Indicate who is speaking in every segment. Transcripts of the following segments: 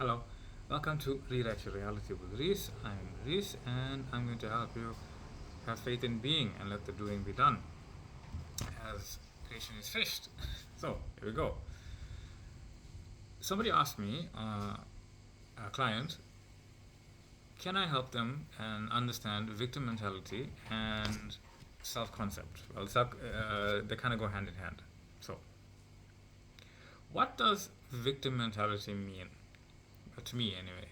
Speaker 1: Hello, welcome to Rewrite Your Reality with Rhys. I'm Rhys and I'm going to help you have faith in being and let the doing be done as creation is finished. So, here we go. Somebody asked me, a client, can I help them and understand victim mentality and self concept? Well, they kind of go hand in hand. So, what does victim mentality mean? To me, anyway.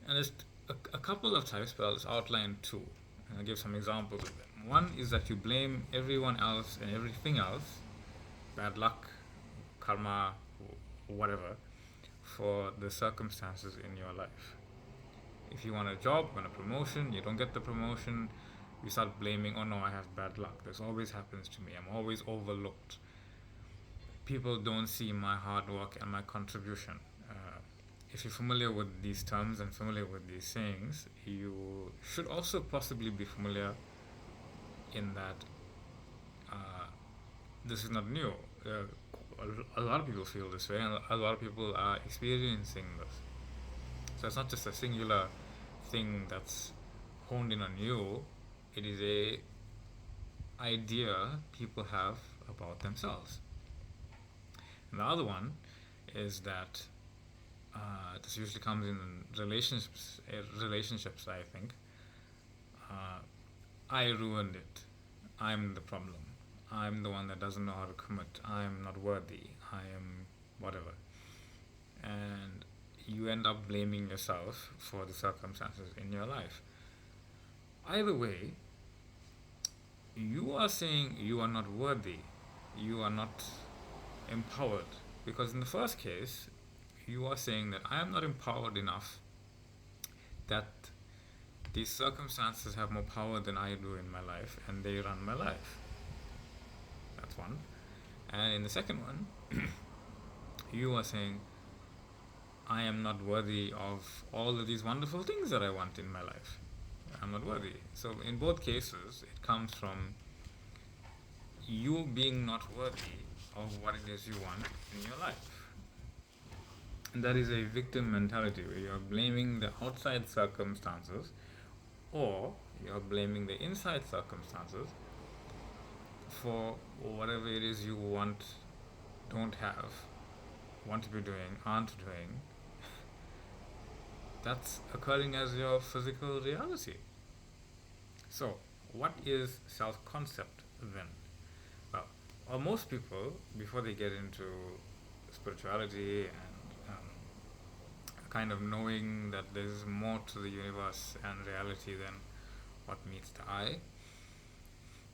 Speaker 1: And there's a couple of types, but I'll outline two. And I'll give some examples of them. One is that you blame everyone else and everything else, bad luck, karma, whatever, for the circumstances in your life. If you want a job, want a promotion, you don't get the promotion, you start blaming, oh no, I have bad luck. This always happens to me. I'm always overlooked. People don't see my hard work and my contribution. If you're familiar with these terms and familiar with these sayings, you should also possibly be familiar in that this is not new. A lot of people feel this way, and a lot of people are experiencing this. So it's not just a singular thing that's honed in on you. It is a idea people have about themselves. And the other one is that this usually comes in relationships. Relationships, I think. I ruined it. I'm the problem. I'm the one that doesn't know how to commit. I'm not worthy. I am whatever. And you end up blaming yourself for the circumstances in your life. Either way, you are saying you are not worthy. You are not empowered. Because in the first case, you are saying that I am not empowered enough, that these circumstances have more power than I do in my life and they run my life. That's one. And in the second one, you are saying I am not worthy of all of these wonderful things that I want in my life. I'm not worthy. So in both cases, it comes from you being not worthy of what it is you want in your life. And that is a victim mentality where you're blaming the outside circumstances or you're blaming the inside circumstances for whatever it is you want, don't have, want to be doing, aren't doing. That's occurring as your physical reality. So, what is self concept then? Well, most people, before they get into spirituality and kind of knowing that there's more to the universe and reality than what meets the eye,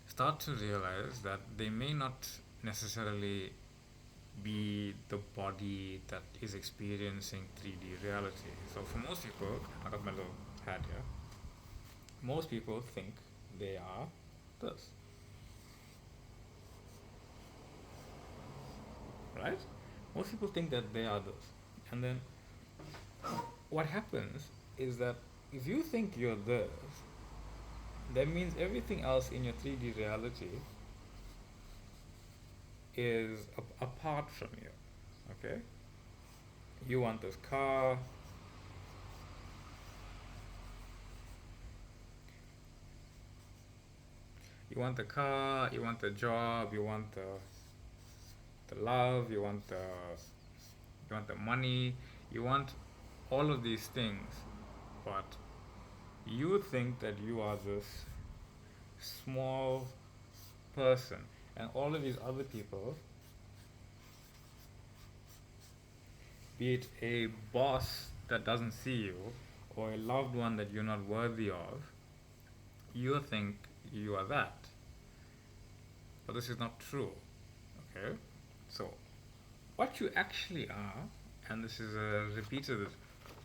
Speaker 1: start to realize that they may not necessarily be the body that is experiencing 3D reality. So for most people, I got my little hat here, most people think they are this. Right? Most people think that they are this. And then what happens is that if you think you're this, that means everything else in your 3D reality is apart from you. Okay? You want this car. You want the car, you want the job, you want the love, you want the money, you want all of these things, but you think that you are this small person, and all of these other people, be it a boss that doesn't see you or a loved one that you're not worthy of, you think you are that. But this is not true. Okay? So, what you actually are, and this is a repeated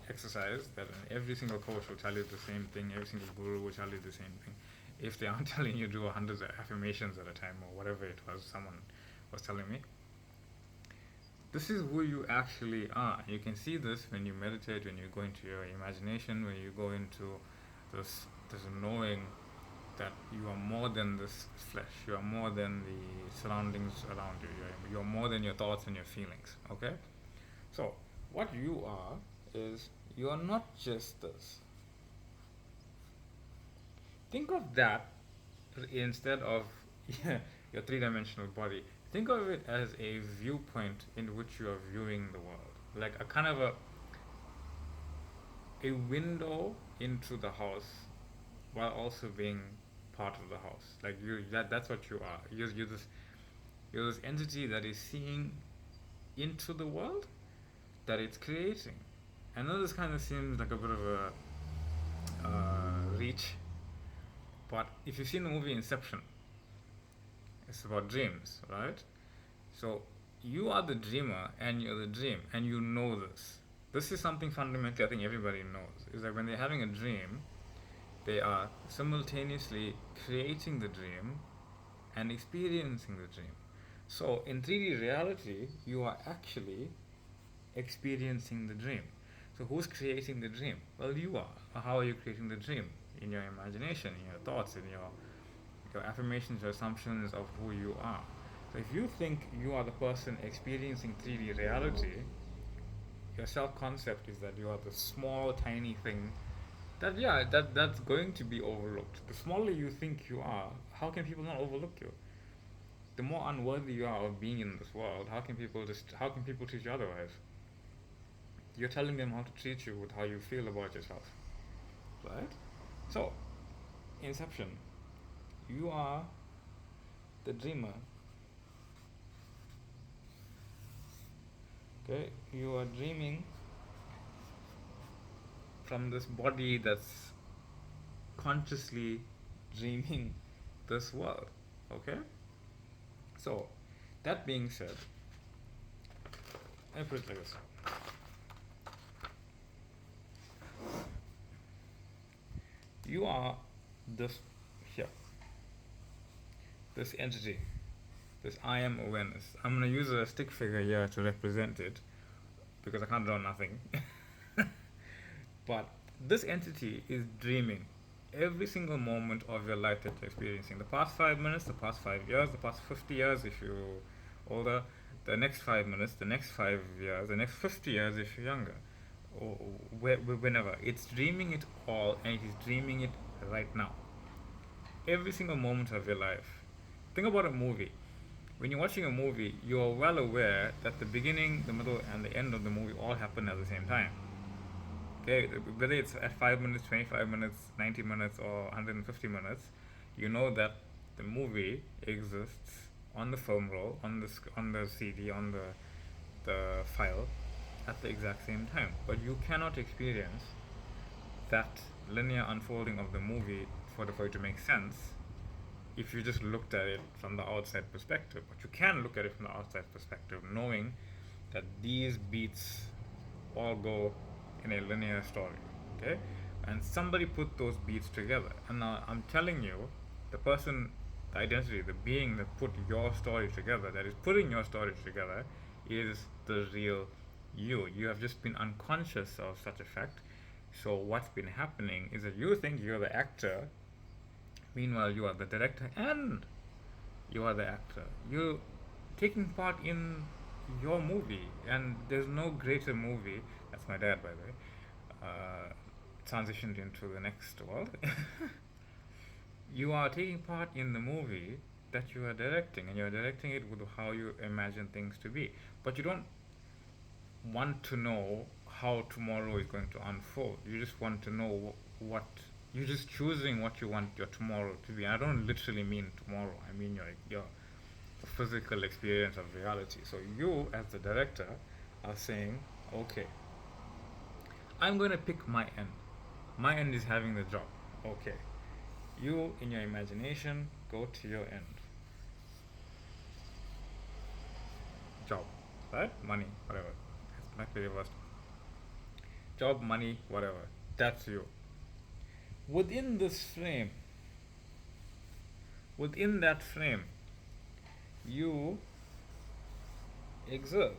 Speaker 1: exercise that every single coach will tell you the same thing, every single guru will tell you the same thing. If they aren't telling you do hundreds of affirmations at a time or whatever it was, someone was telling me. This is who you actually are. You can see this when you meditate, when you go into your imagination, when you go into this knowing that you are more than this flesh. You are more than the surroundings around you. You're more than your thoughts and your feelings. Okay? So, what you are is you are not just this. Think of that instead of your three-dimensional body. Think of it as a viewpoint in which you are viewing the world, like a kind of a window into the house, while also being part of the house. Like that's what you are. You're this entity that is seeing into the world that it's creating. I know this kind of seems like a bit of a reach, but if you've seen the movie Inception, it's about dreams, right? So you are the dreamer and you're the dream, and you know this. This is something fundamentally I think everybody knows. Is that when they're having a dream, they are simultaneously creating the dream and experiencing the dream. So in 3D reality, you are actually experiencing the dream. So who's creating the dream? Well, you are. How are you creating the dream? In your imagination, in your thoughts, in your affirmations, your assumptions of who you are. So if you think you are the person experiencing 3D reality, your self-concept is that you are the small, tiny thing that's going to be overlooked. The smaller you think you are, how can people not overlook you? The more unworthy you are of being in this world, how can people treat you otherwise? You're telling them how to treat you with how you feel about yourself, right? So, Inception, you are the dreamer. Okay, you are dreaming from this body that's consciously dreaming this world. Okay? So, that being said, I put it like this. You are this here, this entity, this I am awareness. I'm going to use a stick figure here to represent it because I can't draw nothing. But this entity is dreaming every single moment of your life that you're experiencing. The past 5 minutes, the past 5 years, the past 50 years if you're older, the next 5 minutes, the next 5 years, the next 50 years if you're younger, or whenever. It's dreaming it all, and it is dreaming it right now. Every single moment of your life. Think about a movie. When you're watching a movie, you are well aware that the beginning, the middle, and the end of the movie all happen at the same time. Okay, whether it's at 5 minutes, 25 minutes, 90 minutes, or 150 minutes, you know that the movie exists on the film roll, on the CD, on the file, at the exact same time. But you cannot experience that linear unfolding of the movie for it to make sense if you just looked at it from the outside perspective. But you can look at it from the outside perspective, knowing that these beats all go in a linear story. Okay? And somebody put those beats together. And now I'm telling you, the person, the identity, the being that put your story together, that is putting your story together, is the real you. You have just been unconscious of such a fact. So what's been happening is that you think you're the actor, meanwhile you are the director and you are the actor. You're taking part in your movie, and there's no greater movie. That's my dad, by the way. Transitioned into the next world. You are taking part in the movie that you are directing, and you're directing it with how you imagine things to be. But you don't want to know how tomorrow is going to unfold. You just want to know what you're just choosing what you want your tomorrow to be. And I don't literally mean tomorrow. I mean your physical experience of reality. So you, as the director, are saying, okay, I'm going to pick my end. My end is having the job. Okay. You, in your imagination, go to your end. Job, right? Money, whatever. It's likely reversed. Job, money, whatever. That's you. Within this frame, within that frame, you exist.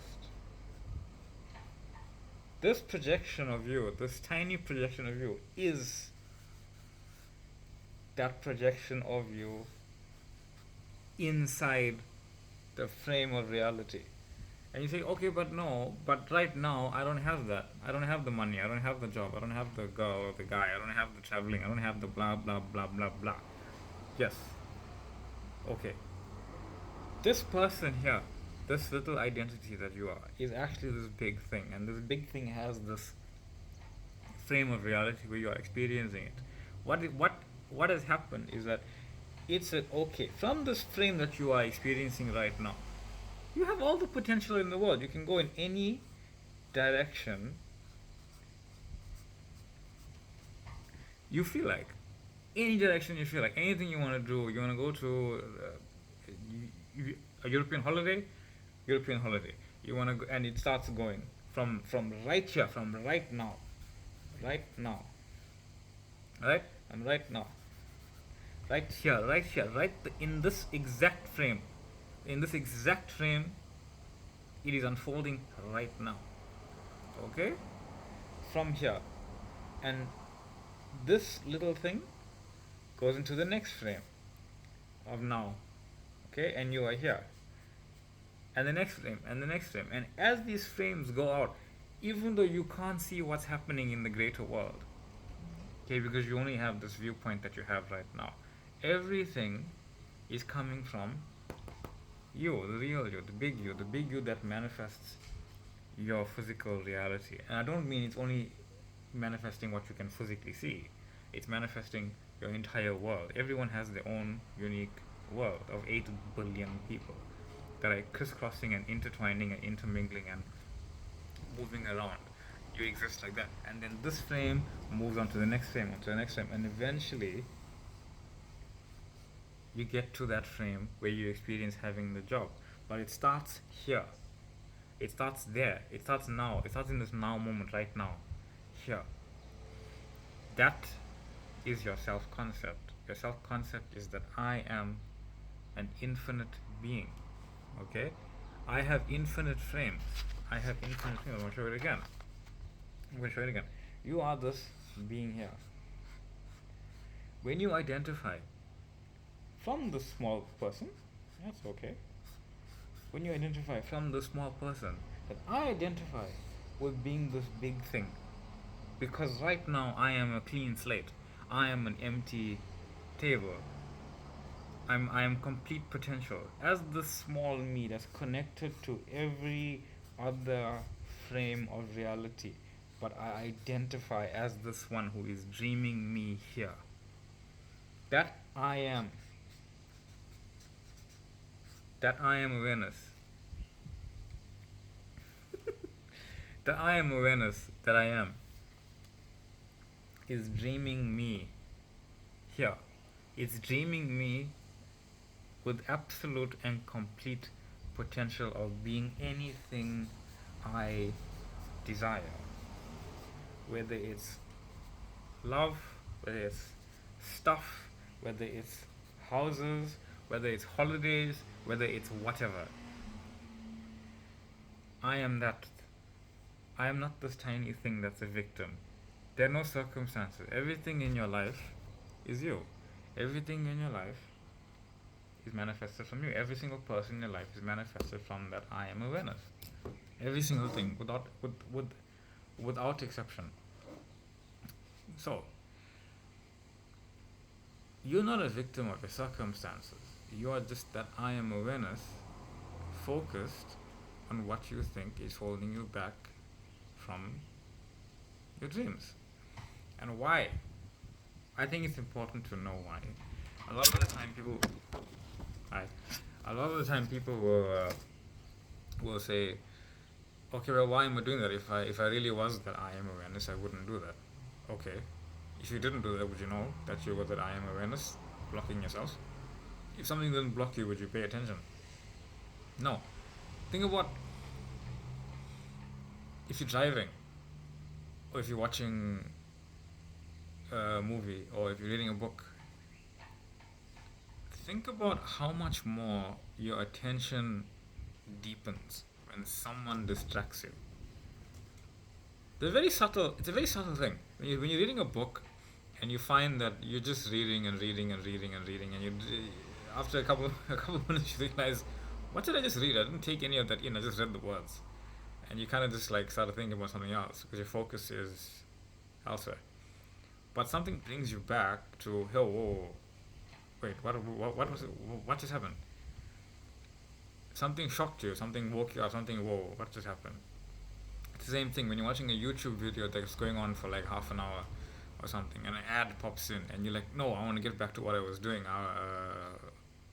Speaker 1: This projection of you, this tiny projection of you, is that projection of you inside the frame of reality. And you say, okay, but no, but right now I don't have that. I don't have the money. I don't have the job. I don't have the girl or the guy. I don't have the traveling. I don't have the blah, blah, blah, blah, blah. Yes. Okay. This person here, this little identity that you are, is actually this big thing. And this big thing has this frame of reality where you are experiencing it. What has happened is that it's a, okay, from this frame that you are experiencing right now, you have all the potential in the world. You can go in any direction you feel like. Any direction you feel like. Anything you want to do. You want to go to a European holiday? European holiday. You want to go, and it starts going from right here, from right now. Right now. Right? And right now. Right here, in this exact frame. In this exact frame, it is unfolding right now. Okay? From here. And this little thing goes into the next frame of now. Okay? And you are here. And the next frame, and the next frame. And as these frames go out, even though you can't see what's happening in the greater world, okay, because you only have this viewpoint that you have right now, everything is coming from you, the real you, the big you that manifests your physical reality. And I don't mean it's only manifesting what you can physically see, it's manifesting your entire world. Everyone has their own unique world of 8 billion people that are crisscrossing and intertwining and intermingling and moving around. You exist like that. And then this frame moves on to the next frame, onto the next frame, and eventually you get to that frame where you experience having the job. But it starts here. It starts there. It starts now. It starts in this now moment, right now. Here. That is your self-concept. Your self-concept is that I am an infinite being. Okay? I have infinite frames. I have infinite frames. I'm going to show it again. You are this being here. When you identify from the small person, that's okay. When you identify from the small person, that I identify with being this big thing. Because right now I am a clean slate. I am an empty table. I am complete potential. As the small me that's connected to every other frame of reality. But I identify as this one who is dreaming me here. That I am. That I am awareness. That I am awareness that I am is dreaming me here. It's dreaming me with absolute and complete potential of being anything I desire. Whether it's love, whether it's stuff, whether it's houses, whether it's holidays, whether it's whatever. I am that. I am not this tiny thing that's a victim. There are no circumstances. Everything in your life is you. Everything in your life is manifested from you. Every single person in your life is manifested from that I am awareness. Every single thing, without exception. So, you're not a victim of your circumstances. You are just that I am awareness focused on what you think is holding you back from your dreams. And why? I think it's important to know why. A lot of the time people will say, okay, well, why am I doing that? If I really was that I am awareness, I wouldn't do that. Okay. If you didn't do that, would you know that you were that I am awareness, blocking yourself? If something didn't block you, would you pay attention? No. Think about if you're driving, or if you're watching a movie, or if you're reading a book. Think about how much more your attention deepens when someone distracts you. It's a very subtle thing. When you're reading a book and you find that you're just reading and you after a couple of minutes you realize, what did I just read? I didn't take any of that in. I just read the words, and you kind of just like started thinking about something else because your focus is elsewhere. But something brings you back to, oh, whoa, wait, what was it? What just happened? Something shocked you. Something woke you up. Something, whoa, what just happened? It's the same thing when you're watching a YouTube video that's going on for like half an hour or something, and an ad pops in, and you're like, no, I want to get back to what I was doing,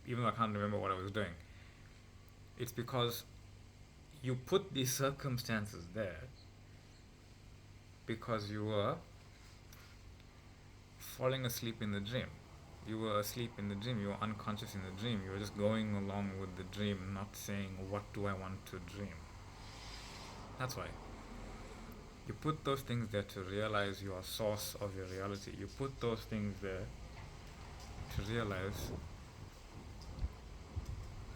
Speaker 1: even though I can't remember what I was doing. It's because you put these circumstances there because you were falling asleep in the dream. You were asleep in the dream. You were unconscious in the dream. You were just going along with the dream, not saying, what do I want to dream? That's why. You put those things there to realize your source of your reality. You put those things there to realize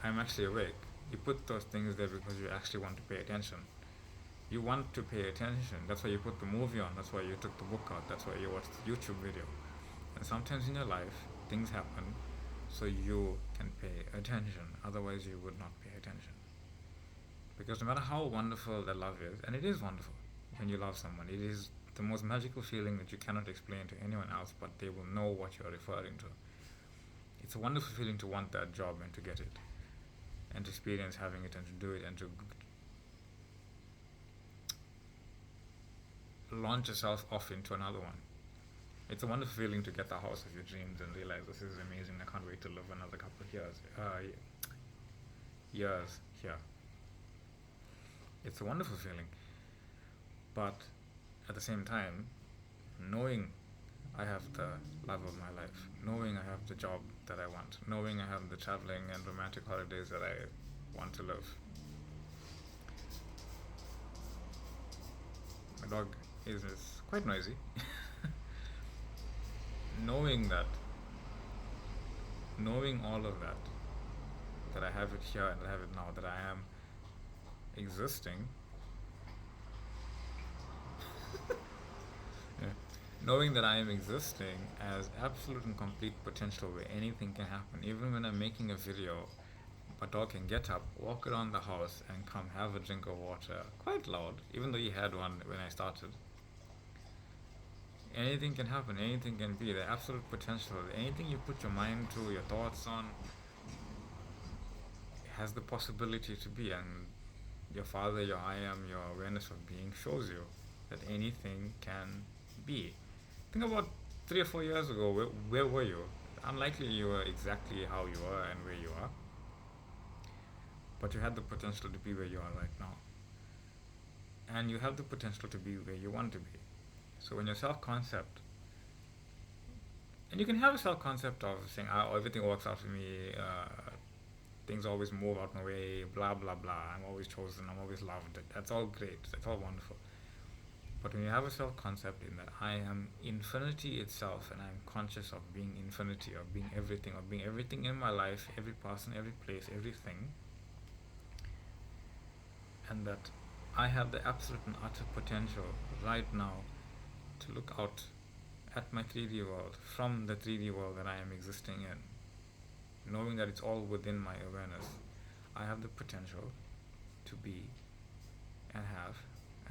Speaker 1: I'm actually awake. You put those things there because you actually want to pay attention. You want to pay attention. That's why you put the movie on. That's why you took the book out. That's why you watched the YouTube video. And sometimes in your life, things happen so you can pay attention. Otherwise, you would not pay attention. Because no matter how wonderful that love is, and it is wonderful when you love someone, it is the most magical feeling that you cannot explain to anyone else, but they will know what you are referring to. It's a wonderful feeling to want that job and to get it, and to experience having it and to do it and to launch yourself off into another one. It's a wonderful feeling to get the house of your dreams and realize this is amazing. I can't wait to live another couple of years here. It's a wonderful feeling. But at the same time, knowing I have the love of my life, knowing I have the job that I want, knowing I have the traveling and romantic holidays that I want to live. My dog is quite noisy. Knowing all of that I have it here and I have it now, that I am existing, yeah. Knowing that I am existing as absolute and complete potential where anything can happen. Even when I'm making a video, my dog can get up, walk around the house and come have a drink of water, quite loud, even though he had one when I started. Anything can happen, anything can be, the absolute potential. Anything you put your mind to, your thoughts on, has the possibility to be. And your father, your I am, your awareness of being shows you that anything can be. Think about 3 or 4 years ago, where were you? Unlikely you were exactly how you are and where you are, but you had the potential to be where you are right now. And you have the potential to be where you want to be. So when your self-concept, and you can have a self-concept of saying, oh, everything works out for me, things always move out my way, blah, blah, blah, I'm always chosen, I'm always loved. That's all great, that's all wonderful. But when you have a self-concept in that I am infinity itself, and I'm conscious of being infinity, of being everything in my life, every person, every place, everything, and that I have the absolute and utter potential right now to look out at my 3D world from the 3D world that I am existing in, knowing that it's all within my awareness. I have the potential to be and have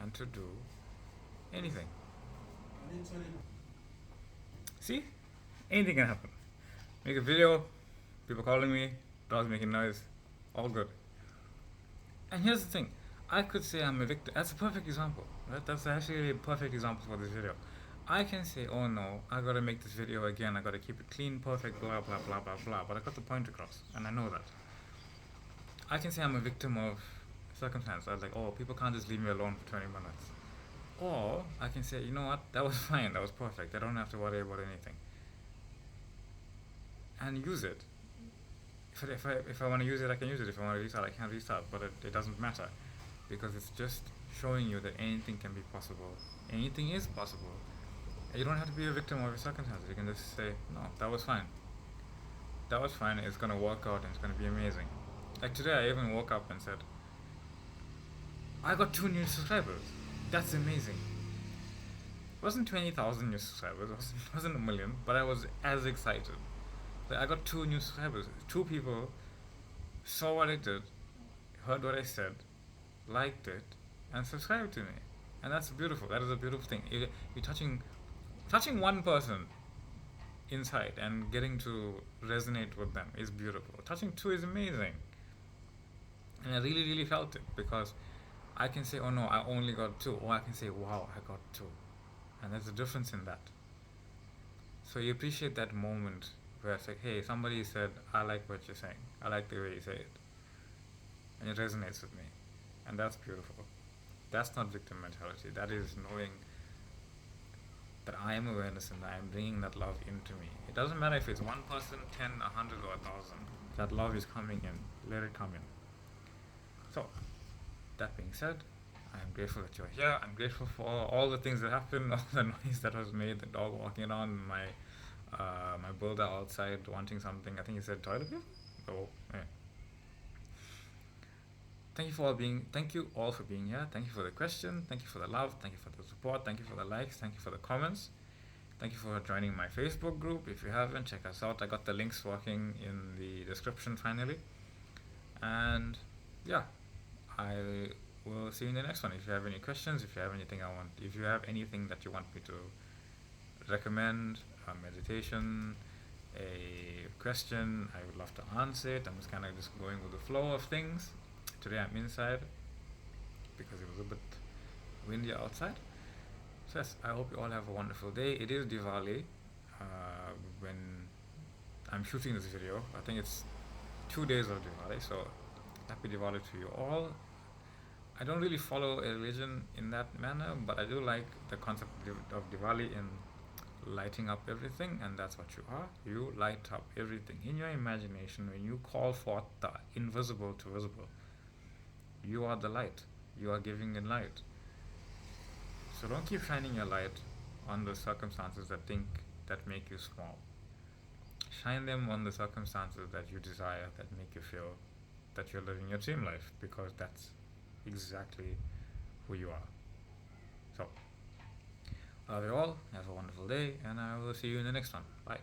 Speaker 1: and to do anything. See? Anything can happen. Make a video, people calling me, dogs making noise, all good. And here's the thing, I could say I'm a victim. That's a perfect example. Right? That's actually a perfect example for this video. I can say, oh no, I gotta make this video again, I gotta keep it clean, perfect, blah, blah, blah, blah, blah, but I got the point across, and I know that. I can say I'm a victim of circumstance. I was like, oh, people can't just leave me alone for 20 minutes. Or I can say, you know what, that was fine, that was perfect, I don't have to worry about anything. And use it. If I want to use it, I can use it. If I want to restart, I can restart, but it doesn't matter. Because it's just showing you that anything can be possible. Anything is possible. And you don't have to be a victim of your circumstances. You can just say, no, that was fine. That was fine, it's going to work out and it's going to be amazing. Like today, I even woke up and said, I got 2 new subscribers. That's amazing. It wasn't 20,000 new subscribers, it wasn't a million, but I was as excited. Like I got 2 new subscribers. 2 people saw what I did, heard what I said, liked it, and subscribed to me. And that's beautiful. That is a beautiful thing. You're touching one person inside and getting to resonate with them is beautiful. Touching two is amazing. And I really, really felt it because I can say, oh no, I only got two. Or I can say, wow, I got two. And there's a difference in that. So you appreciate that moment where it's like, hey, somebody said, I like what you're saying. I like the way you say it. And it resonates with me. And that's beautiful. That's not victim mentality. That is knowing that I am awareness and I am bringing that love into me. It doesn't matter if it's one person, 10, 100, or 1,000. That love is coming in. Let it come in. So, that being said, I am grateful that you're here. I'm grateful for all the things that happened, all the noise that was made, the dog walking around, my builder outside wanting something. I think he said toilet paper. Oh, yeah. Thank you all for being here. Thank you for the question. Thank you for the love. Thank you for the support. Thank you for the likes. Thank you for the comments. Thank you for joining my Facebook group. If you haven't, check us out. I got the links working in the description finally. And yeah, I will see you in the next one. If you have any questions, if you have anything that you want me to recommend, a meditation, a question, I would love to answer it. I'm just kind of just going with the flow of things. Today I'm inside because it was a bit windy outside. So yes, I hope you all have a wonderful day. It is Diwali when I'm shooting this video. I think it's 2 days of Diwali, so happy Diwali to you all. I don't really follow a religion in that manner, but I do like the concept of Diwali in lighting up everything, and that's what you are. You light up everything in your imagination when you call forth the invisible to visible. You are the light. You are giving in light. So don't keep shining your light on the circumstances that make you small. Shine them on the circumstances that you desire, that make you feel that you're living your dream life, because that's exactly who you are. So, love you all. Have a wonderful day, and I will see you in the next one. Bye.